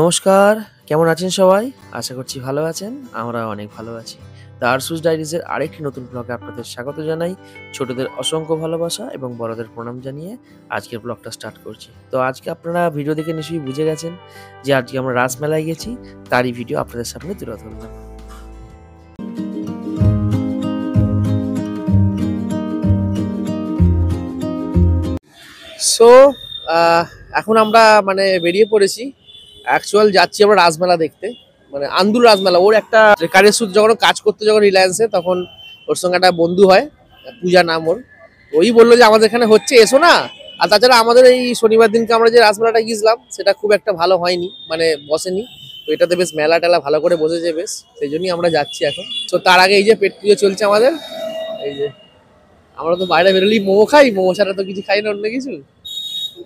নমস্কার, কেমন আছেন সবাই? আশা করছি ভালো আছেন। আমরা অনেক ভালো আছি। দ্য আরশুস ডায়েরিজের আরেকটি নতুন ব্লগে আপনাদের স্বাগত জানাই। ছোটদের অসংখ্য ভালোবাসা এবং বড়দের প্রণাম জানিয়ে আজকের ব্লগটা স্টার্ট করছি। তো আজকে আপনারা ভিডিও দেখে নিশ্চয়ই বুঝে গেছেন যে আজকে আমরা রাসমেলায় গেছি, তারই ভিডিও আপনাদের সামনে তুলে ধরলাম। সো এখন আমরা বেরিয়ে পড়েছি। অ্যাকচুয়াল যাচ্ছি আমরা রাসমেলা দেখতে, আন্দুল রাসমেলা। ওর একটা কাজের সূত্রে যখন কাজ করতে যখন রিলায়েন্সে, তখন ওর সঙ্গে একটা বন্ধু হয়, পূজা নাম ওর। ওই বললো যে আমাদের এখানে হচ্ছে, এসো না। আর তাছাড়া আমাদের এই শনিবার দিনকে আমরা যে রাসমেলাটা গিয়েছিলাম সেটা খুব একটা ভালো হয়নি, বসেনি। তো এটাতে বেশ মেলা টেলা ভালো করে বসেছে বেশ, সেই জন্যই আমরা যাচ্ছি এখন। তো তার আগে এই যে পেট পুজো চলছে আমাদের। এই যে আমরা তো বাইরে বেরোলেই মোমো খাই, মোমো ছাড়া তো কিছু খাই না অন্য কিছু।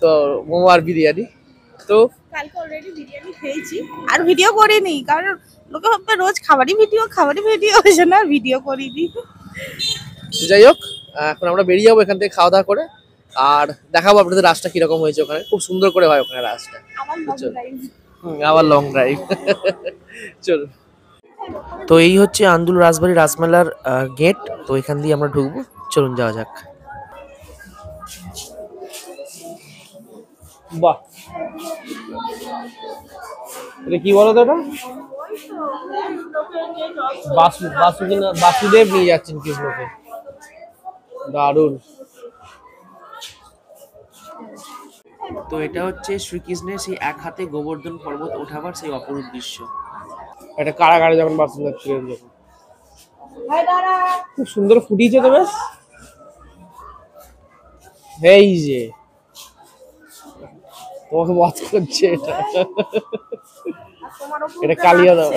তো মোমো আর বিরিয়ানি। তো কালকে অলরেডি বিরিয়ানি খেয়েছি আর ভিডিও করিনি, কারণ লোকে ভাববে রোজ খাবারই ভিডিও হয়েছে না, ভিডিও করিনি। যাই হোক, এখন আমরা বেরিয়ে যাবো এখান থেকে খাওয়া দাওয়া করে, আর দেখাবো আপনাদের রাস্তা কিরকম হয়েছে। ওখানে খুব সুন্দর করে হয় ওখানে রাস্তা। আবার লং ড্রাইভ। চল। তো এই হচ্ছে আন্দুল রাজবাড়ি রাসমেলার গেট। তো এখান দিয়ে আমরা ঢুকবো, চলুন যাওয়া যাক। বাহ, এটা কি বলো তো? এটা বাসুদেব নিয়ে যাচ্ছেন কৃষ্ণকে, দারুণ। তো এটা হচ্ছে শ্রীকৃষ্ণের সেই এক হাতে গোবর্ধন পর্বত ওঠাবার সেই অপরূপ দৃশ্য। একটা কারাগারে যখন বাসুদেব ছিলেন, যখন খুব সুন্দর ফুটিয়েছে তো বেশ। এই যে তোমাকে বধ করছে, এটা কালিয়া দাও,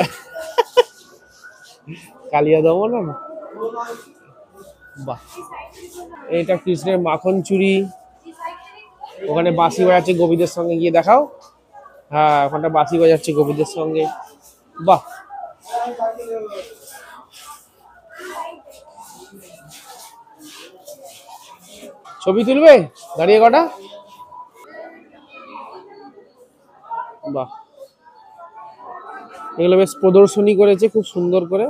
কালিয়া দাও না। বাহ, এটা কৃষ্ণের মাখন চুরি। ওখানে বাঁশি বাজাচ্ছে গোপীদের সঙ্গে, গিয়ে দেখাও। হ্যাঁ, ওখানটা বাঁশি বাজাচ্ছে গোপীদের সঙ্গে। বাহ, ছবি তুলবে দাঁড়িয়ে কটা? বাহ, এগুলো বেশ প্রদর্শনী করেছে খুব সুন্দর করে।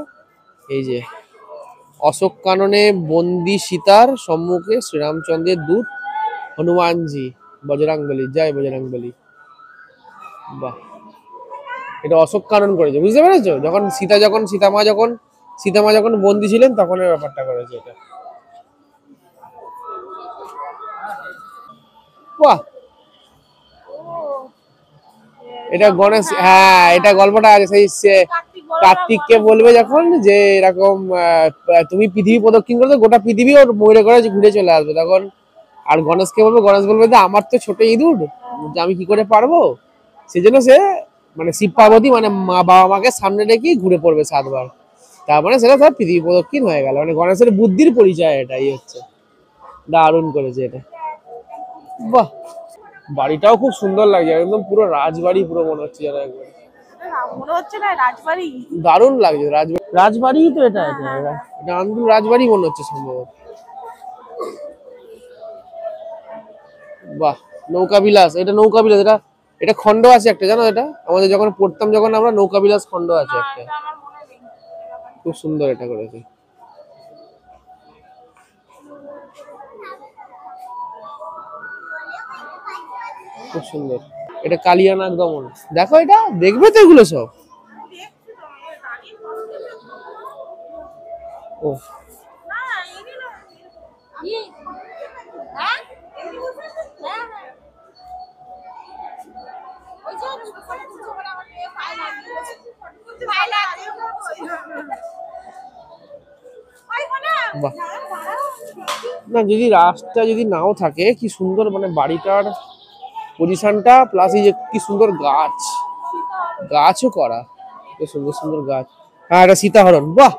এই যে অশোক কাননে বন্দি সীতার সম্মুখে শ্রীরামচন্দ্রের দূত হনুমানজি, বজরংবলী, জয় বজরংবলী। বাহ, এটা অশোক কানন করেছে, বুঝতে পেরেছো? যখন সীতামা যখন বন্দি ছিলেন তখন এই ব্যাপারটা করেছে এটা। বাহ, এটা গণেশ। হ্যাঁ, এটা গল্পটা আছে সেই কার্তিককে বলবে যখন যে এরকম তুমি পৃথিবী প্রদক্ষিণ করবে, গোটা পৃথিবী ওর ময়ূরে করে ঘুরে চলে আসবে তখন। আর গণেশ বলবে যে আমার তো ছোট ইঁদুর, আমি কি করে পারবো। সেই জন্য সে শিব পার্বতী মা বাবা মাকে সামনে রেখে ঘুরে পড়বে 7 বার। তারপরে সেটা তার পৃথিবী প্রদক্ষিণ হয়ে গেল। গণেশের বুদ্ধির পরিচয় এটাই হচ্ছে। দারুণ করেছে এটা। বাহ, বাড়িটাও খুব সুন্দর লাগছে, একদম পুরো রাজবাড়ি পুরো মনে হচ্ছে যেন একবার। মনে হচ্ছে না রাজবাড়ি, দারুণ লাগছে। রাজবাড়ি তো এটা, এটা আন্দুল রাজবাড়ি মনে হচ্ছে সম্ভবত। বাহ, নৌকা বিলাস। এটা নৌকা বিলাস, এটা খন্ড আছে একটা, জানো? এটা আমাদের যখন পড়তাম, যখন আমরা নৌকা বিলাস খন্ড আছে একটা, খুব সুন্দর এটা করেছে, খুব সুন্দর। এটা কালিয়ানাগ দমন, দেখো এটা দেখবে তো এগুলো সব। ও বাহ, না যদি রাস্তা যদি নাও থাকে, কি সুন্দর বাড়িটার পজিশনটা, প্লাস এই যে কি সুন্দর গাছও করা, সুন্দর সুন্দর গাছ। হ্যাঁ, এটা সীতা হরণ। বাহ,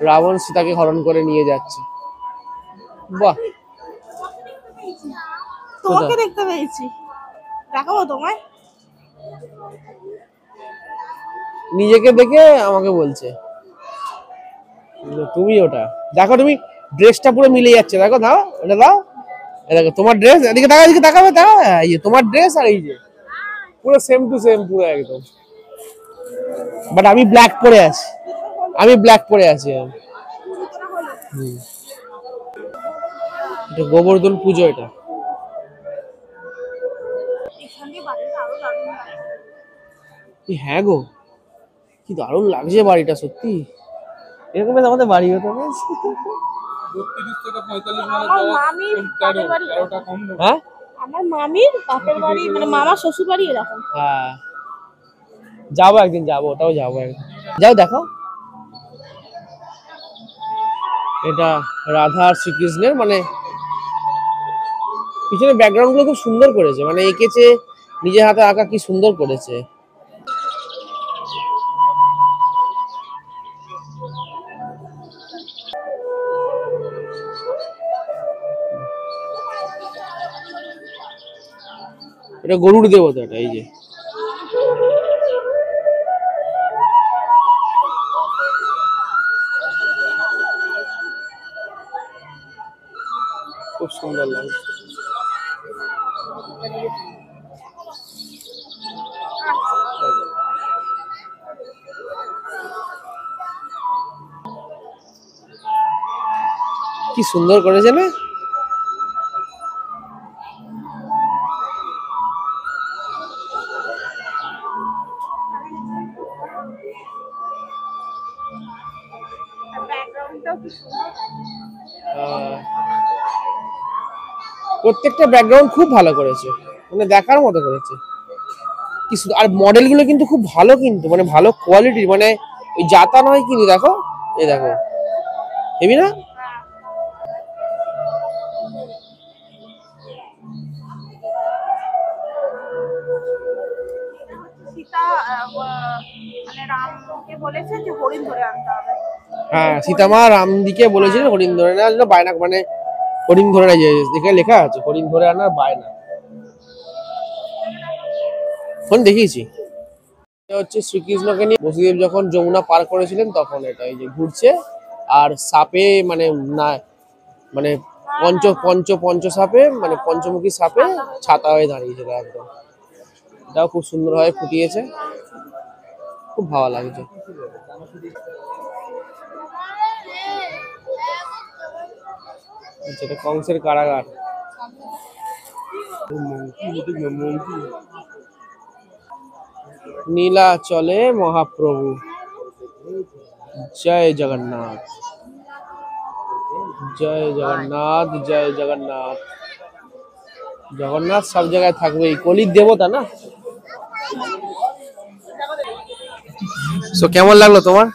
রাবণ সীতাকে হরণ করে নিয়ে যাচ্ছে। বাহ, তোমাকে দেখতে পেয়েছি, দেখাবো তোমায়। নিজেকে দেখে আমাকে বলছে তুমি ওটা দেখো, তুমি ড্রেসটা পুরো মিলে যাচ্ছে, দেখো। দাও এটা, দাও। দেখো তোমার ড্রেস, এদিকে তাকাও, এদিকে তাকাবে, তাকাও। এই যে তোমার ড্রেস আর এই যে পুরো সেম টু সেম, পুরো একদম। বাট আমি ব্ল্যাক পরে আছি, আমি ব্ল্যাক পরে আছি। এটা গোবর্ধন পুজো এটা। হ্যাঁ গো, কি দারুণ লাগছে বাড়িটা সত্যি। এরকম আমাদের বাড়ি হতো না। হ্যাঁ আমার মামির বাপের বাড়ি মানে মামার শ্বশুর বাড়ি এরকম। হ্যাঁ, যাবো একদিন, যাবো, ওটাও যাবো একদিন। যাও দেখো, এটা রাধা আর শ্রীকৃষ্ণের মানে পিছনে ব্যাকগ্রাউন্ড গুলো খুব সুন্দর করেছে, মানে এঁকেছে নিজের হাতে আঁকা, কি সুন্দর করেছে। এটা গরুর দেবতা, এটা এই যে খুব সুন্দর লাগছে। কি সুন্দর করেছে না? প্রত্যেকটা ব্যাকগ্রাউন্ড খুব ভালো করেছে, মানে দেখার মতো করেছে। কি আর মডেল গুলো কিন্তু খুব ভালো, কিন্তু মানে ভালো কোয়ালিটির, মানে ওই জাতা নয় কিন্তু। দেখো, এই দেখো, হেবি না? সীতা মানে রামকে বলেছে যে হরিণ ধরে আনতে হবে। হ্যাঁ, সীতামা রামদিকে বলেছিলেন হরিণ ধরে নেওয়ার জন্য, বায়না মানে হরিণ ধরে না, যে এখানে লেখা আছে হরিণ ধরে আনার বায়না। ফোন দেখিয়েছি। এটা হচ্ছে শ্রীকৃষ্ণকে নিয়ে বসুদেব যখন যমুনা পার করেছিলেন তখন এটা এই যে ঘুরছে, আর সাপে মানে না মানে পঞ্চ সাপে মানে পঞ্চমুখী সাপে ছাতা হয়ে দাঁড়িয়েছিল একদম। এটাও খুব সুন্দরভাবে ফুটিয়েছে, খুব ভালো লাগছে। এটা কংসের কারাগার। নীলাচলে মহাপ্রভু, জয় জগন্নাথ, জয় জগন্নাথ, জয় জগন্নাথ। জগন্নাথ সব জায়গায় থাকবেই, কলির দেবতা না। সো কেমন লাগলো তোমার?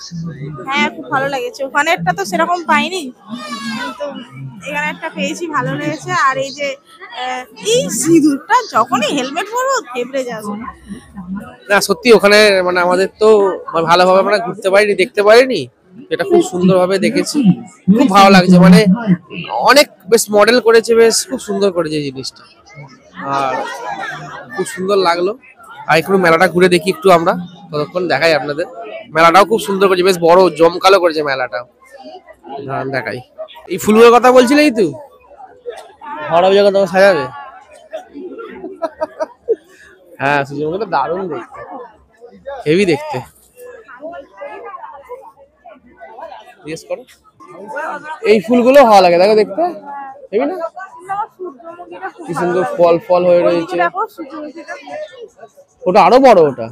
হ্যাঁ, খুব ভালো লেগেছে। ওখানেরটা তো সেরকম পাইনি, কিন্তু এখানে একটা পেয়েছি, ভালো লেগেছে। আর এই যে এই সিঁদুরটা যখনই হেলমেট পরবো থেবড়ে যাবে। না সত্যি, ওখানে মানে আমাদের তো ভালোভাবে আমরা ঘুরতে পারিনি, দেখতে পারিনি, এটা খুব সুন্দরভাবে দেখেছি, খুব ভালো লাগছে। মানে অনেক বেশ মডেল করেছে, বেশ খুব সুন্দর করেছে জিনিসটা, আর খুব সুন্দর লাগলো। আর একটু মেলাটা ঘুরে দেখি একটু আমরা, ততক্ষণ দেখাই আপনাদের। মেলাটাও খুব সুন্দর করেছে, বেশ বড় জমকালো করেছে মেলাটা, দেখাই। এই ফুলের কথা বলছিলেই তো, ঘর জায়গা তোমার সাজাবে। হ্যাঁ, সূর্যমুখীটা দারুণ দেখতে, হেভি দেখতে। এই ফুলগুলো ভালো লাগে, দেখো দেখতে, হেভি না? কি সুন্দর ফল ফল হয়ে রয়েছে। ওটা আরো বড়, ওটা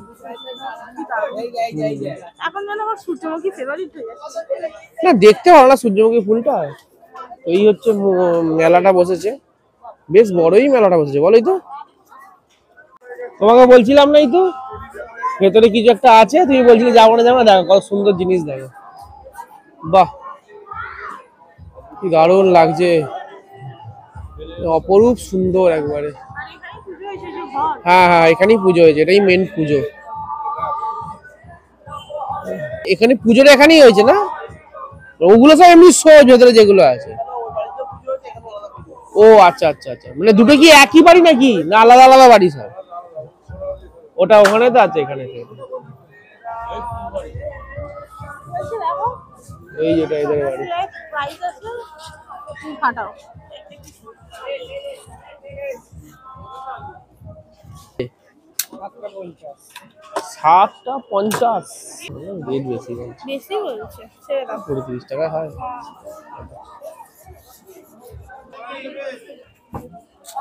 না দেখতে ভালো না সূর্যমুখী ফুলটা। এই হচ্ছে মেলাটা বসেছে, বেশ বড়ই মেলাটা বসেছে, বলোই তো। তোমাকে বলছিলাম নাই তো ভেতরে কিছু একটা আছে, তুমি বলছিলে যাবো না, যাবো না, দেখো কত সুন্দর জিনিস, দেখো, বাহ কি দারুণ লাগছে, অপরূপ সুন্দর একবারে। হ্যাঁ হ্যাঁ, এখানেই পুজো হয়েছে, এটাই মেন পুজো। এখানে পুজোটা এখানেই হয়েছে না? ওগুলো সব এমনি সহজ ভেতরে যেগুলো আছে। ও আচ্ছা আচ্ছা আচ্ছা, মানে দুটো কি একই বাড়ি নাকি, না আলাদা আলাদা বাড়ি সব? ওটা ওখানে তো আছে, এখানে এই যেটা এদের বাড়ি। 7টা 50 রেট বেশি বলছে। বেশি বলছে, ছেড়ে দাও। 30 টাকা হয়।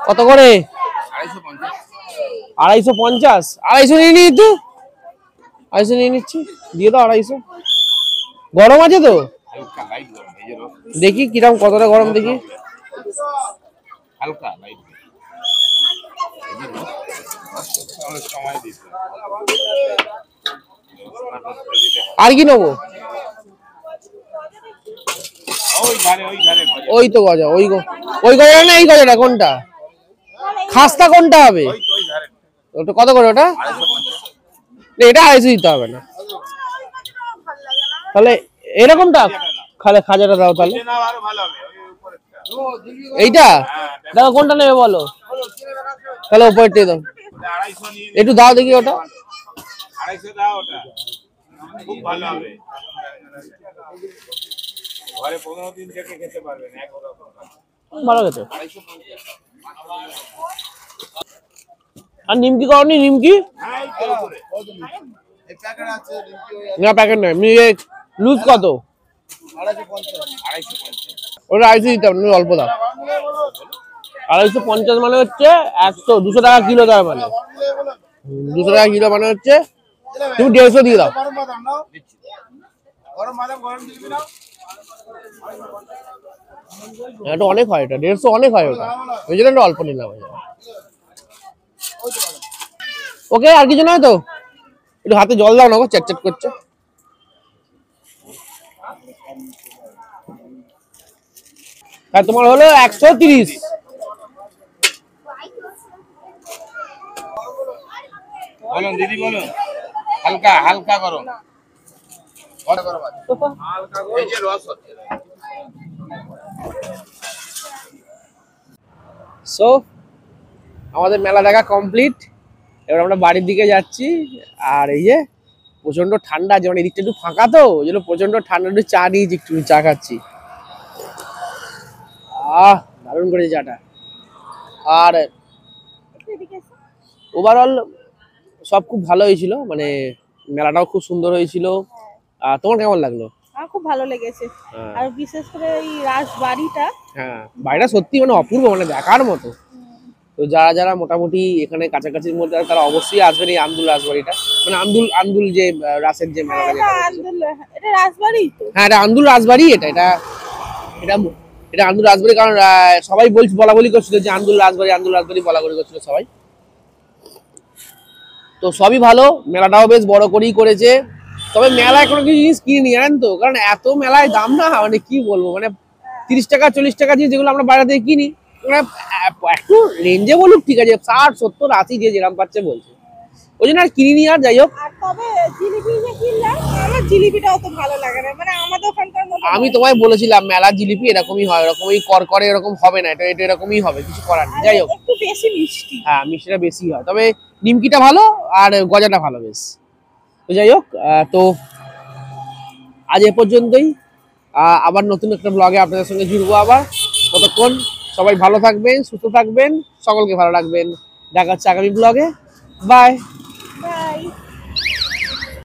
কত করে? 250। 250 নিয়ে নিই তো, 250 নিয়ে নিচ্ছি, দিয়ে দাও 250। গরম আছে তো, দেখি কিরকম কতটা গরম দেখি। হালকা লাইট আর কি নেবো? ওই তো গজা, ওই গজা না, এই গজাটা কোনটা? খাস্তা কোনটা হবে? ওটা কত করে ওটা? এটা 250 দিতে হবে না, তাহলে এরকমটা খাজাটা দাও তাহলে। এইটা দেখো কোনটা নেবে বলো, তাহলে উপরটাই দাও, একটু দাও দেখি ওটা। 250 দাও, ওটা খুব ভালো হবে, ঘরে 15 দিন থেকে খেতে পারবেন একরকম ভালো খেতে। আর নিমকি করনি? নিমকি না, প্যাকেট নয়, লুজ কত? 250। ওটা 250 দিতে হবে, অল্প দাও। 250 মানে হচ্ছে 200 টাকা কিলো, তার মানে 200 টাকা কিলো মানে হচ্ছে তুমি 150 দিয়ে দাও। এটা অনেক হয়, এটা 150 অনেক হয় ওটা, ওই জন্য একটু অল্প নিলাম। ওকে, আর কিছু নয় তো? একটু হাতে জল দাও না, চ্যাট করছে। আর তোমার হলো 130। বলুন দিদি, বলুন। হালকা হালকা করো, এই যে রস হচ্ছে। সো আমাদের মেলা দেখা কমপ্লিট, এবার আমরা বাড়ির দিকে যাচ্ছি। আর এই যে প্রচন্ড ঠান্ডা, যেমন এদিকটা একটু ফাঁকা তো, ওই জন্য প্রচন্ড ঠান্ডা, একটু চা নিয়েছি, একটু চা খাচ্ছি। দারুণ করেছে চাটা। আর ওভারঅল সব খুব ভালো হয়েছিল, মানে মেলাটাও খুব সুন্দর হয়েছিল। আর তোমার কেমন লাগলো? আমার খুব ভালো লেগেছে, আর বিশেষ করে এই রাজবাড়িটা। হ্যাঁ, বাড়িটা সত্যি মানে অপূর্ব, মানে দেখার মতো। তো যারা যারা মোটামুটি এখানে কাছাকাছির মধ্যে তারা অবশ্যই আসবেন এই আন্দুল রাজবাড়িটা, মানে আন্দুল যে রাসের যে মেলাটা, এটা রাজবাড়ি তো। হ্যাঁ, এটা আন্দুল রাজবাড়ি। এটা এটা এটা এটা আন্দুল রাজবাড়ি, কারণ সবাই বলা বলি করছিল যে আন্দুল রাজবাড়ি বলা বলি করছিল সবাই। তো সবই ভালো, মেলাটাও বেশ বড় করেই করেছে। তবে মেলায় কোনো কিছু জিনিস কিনি জানেন তো, কারণ এত মেলায় দাম না, মানে কি বলবো, মানে 30 টাকা 40 টাকা জিনিস যেগুলো আমরা বাইরে থেকে কিনি, মানে একটু রেঞ্জে বলুক ঠিক আছে, 60 70 80 যে যেরাম পাচ্ছে বলছে, ওই জন্য আর কিনিনি। আর যাই হোক, তবে জিলিপি যে কিনলাম, আমার জিলিপিটা অত ভালো লাগে না, মানে আমাদের ওখানকার মতো। আমি তোমায় বলেছিলাম মেলার জিলিপি এরকমই হয়, এরকমই করকরে, এরকম হবে না, এটা এরকমই হবে, কিছু করার নেই। যাই হোক, একটু বেশি মিষ্টি। হ্যাঁ, মিষ্টিটা বেশি হয়, তবে নিমকিটা ভালো আর গজাটা ভালো বেশ। তো যাই হোক, তো আজ এ পর্যন্তই। আবার নতুন একটা ব্লগে আপনাদের সঙ্গে জুড়বো আবার। ততক্ষণ সবাই ভালো থাকবেন, সুস্থ থাকবেন, সকলকে ভালো রাখবেন। দেখা হচ্ছে আগামী ব্লগে। বাই।